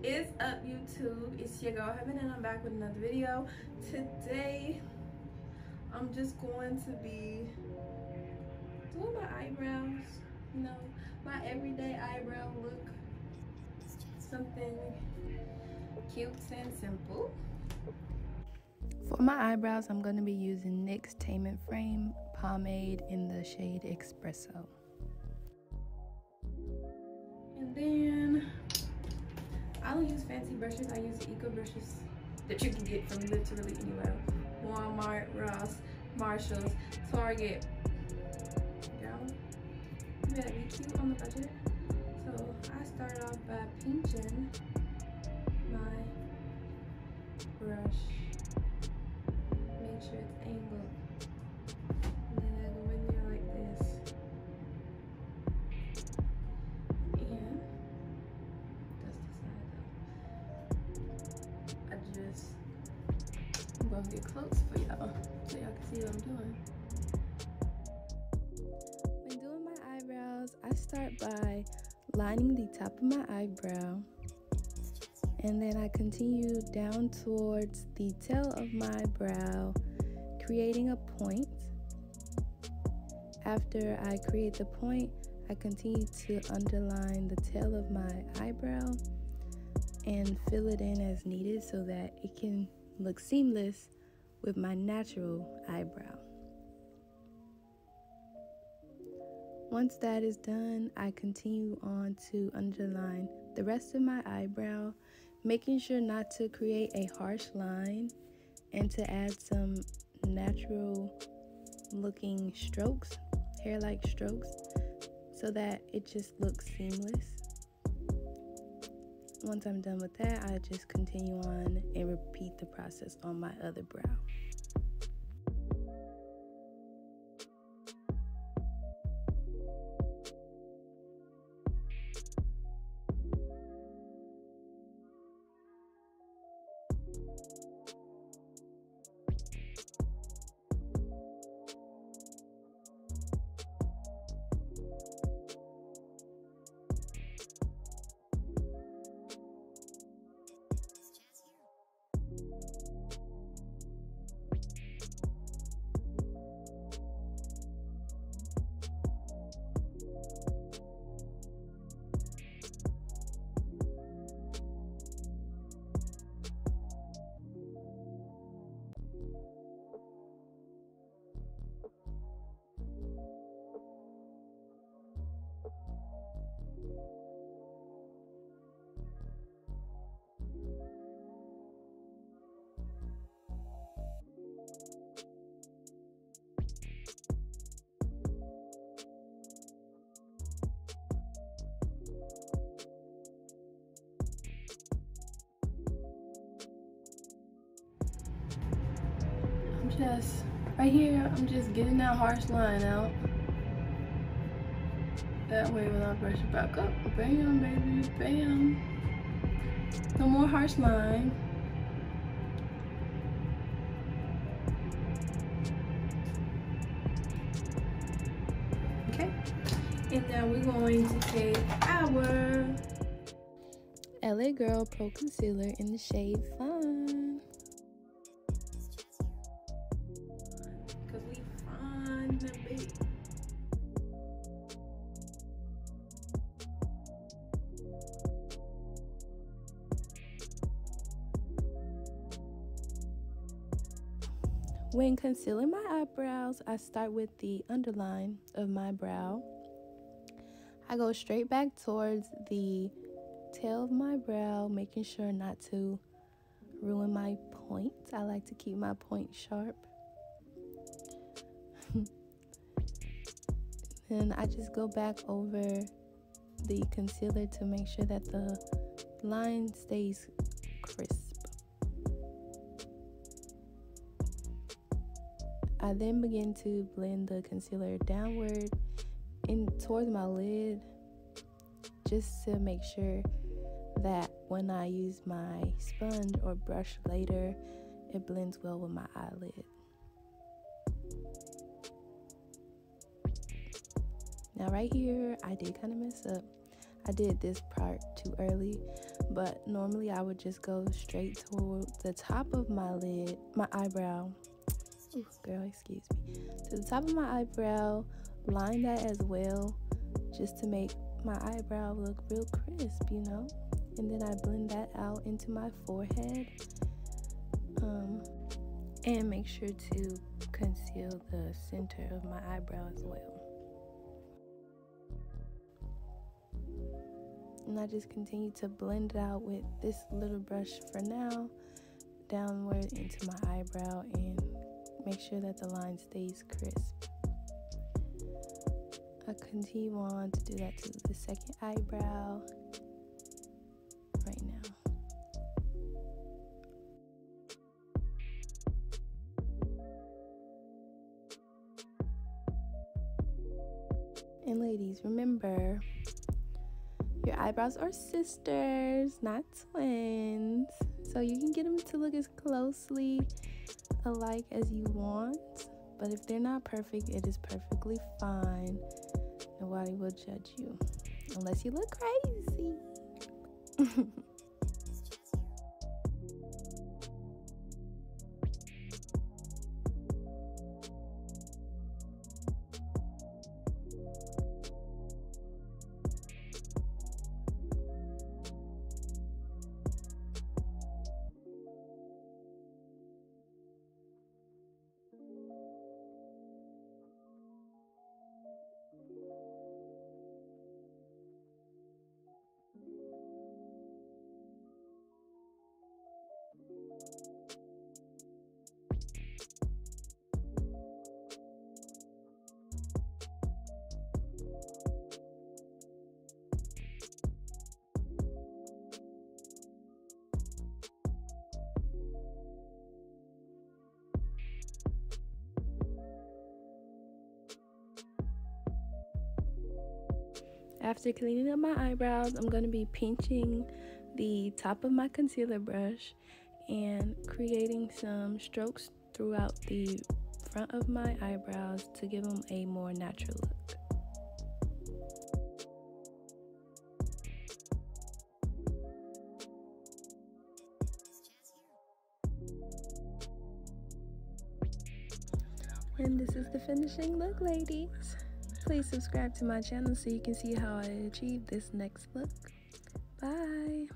Is up, YouTube? It's your girl Heaven and I'm back with another video. Today I'm just going to be doing my eyebrows, you know, my everyday eyebrow look. Something cute and simple. For my eyebrows, I'm going to be using NYX's Tame Frame Pomade in the shade Expresso. And then I don't use fancy brushes. I use eco brushes that you can get from literally anywhere. Walmart, Ross, Marshalls, Target. Girl, you better be cute on the budget. So I start off by pinching my brush. Make sure it's angled. And then I go in there like this. And that's the side though. I'm gonna get close for y'all so y'all can see what I'm doing. When doing my eyebrows, I start by lining the top of my eyebrow. And then I continue down towards the tail of my brow, creating a point. After I create the point, I continue to underline the tail of my eyebrow and fill it in as needed so that it can look seamless with my natural eyebrow. Once that is done, I continue on to underline the rest of my eyebrow, making sure not to create a harsh line and to add some natural looking strokes, hair-like strokes, so that it just looks seamless. Once I'm done with that, I just continue on and repeat the process on my other brow. Just right here, I'm just getting that harsh line out. That way when I brush it back up, bam, baby, bam. No more harsh line. Okay, and now we're going to take our LA Girl Pro Concealer in the shade Fawn. When concealing my eyebrows, I start with the underline of my brow. I go straight back towards the tail of my brow, making sure not to ruin my point. I like to keep my point sharp. Then I just go back over the concealer to make sure that the line stays crisp. I then begin to blend the concealer downward in towards my lid, just to make sure that when I use my sponge or brush later, it blends well with my eyelid. Now right here, I did kind of mess up. I did this part too early. but normally I would just go straight toward the top of my lid, my eyebrow. Ooh, girl, excuse me. To the top of my eyebrow, line that as well, just to make my eyebrow look real crisp, you know. And then I blend that out into my forehead, and make sure to conceal the center of my eyebrow as well. And I just continue to blend it out with this little brush for now, downward into my eyebrow, and make sure that the line stays crisp. I continue on to do that to the second eyebrow right now. And ladies, remember, your eyebrows are sisters, not twins. So you can get them to look as closely alike as you want. But if they're not perfect, it is perfectly fine. Nobody will judge you. Unless you look crazy. After cleaning up my eyebrows, I'm going to be pinching the top of my concealer brush and creating some strokes throughout the front of my eyebrows to give them a more natural look. And this is the finishing look, ladies. Please subscribe to my channel so you can see how I achieve this next look. Bye.